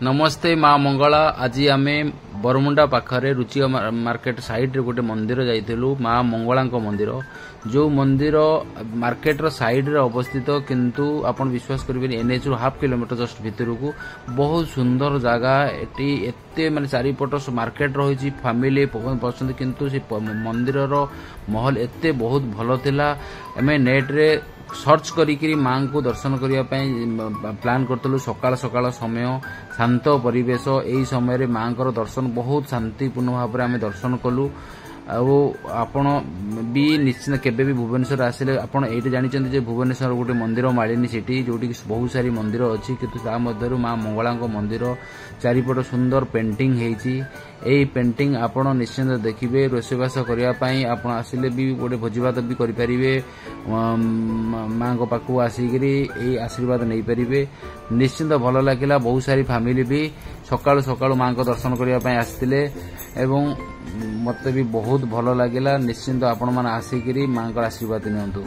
नमस्ते माँ मंगला। आज आम बरमुंडा पाखरे रुचि मार्केट साइड रे गोटे मंदिर जाइलु माँ मंगला मंदिर जो मंदिर मार्केट साइड रे अवस्थित किंतु आपण विश्वास करेंगे एनएच रु हाफ किलोमीटर जस्ट भितर को बहुत सुंदर जगह एटी एते माने चारिपट मार्केट रही फैमिली पसंद किंतु से मंदिर महल एते बहुत भल थिला। आम नेट रे सर्च करी माँ को दर्शन करने प्लान करतलु सकाळ सकाळ समय शांत परिवेश यही समय माँ दर्शन बहुत शांतिपूर्ण भाव में आम दर्शन कलु। आपण भी निश्चित केबे भी भुवनेश्वर आसिले आपण एठी जानिचंती जे भुवनेश्वर गोटे मंदिर मालिनी सिटी जोटी बहुत सारी मंदिर अच्छी किंतु ता मध्यरु माँ मंगला मंदिर चारिपट सुंदर पेंटिंग हेची। एई पेंटिंग आपण निश्चित देखिबे रोषेबास करिया पई आपण आसिले भी गोटे भोजीभात भी करि परिबे माँ को पाखु आसिकरी एई आशीर्वाद नहीं परिबे। निश्चित भल लागिला। बहुत सारी फैमिली भी सकाळु सकाळु माँ को दर्शन करिया पई आसिले एवं मते भी बहुत भल लागिला। निश्चित आपण माने आसिकरी माँ को आशीर्वाद नियंतु।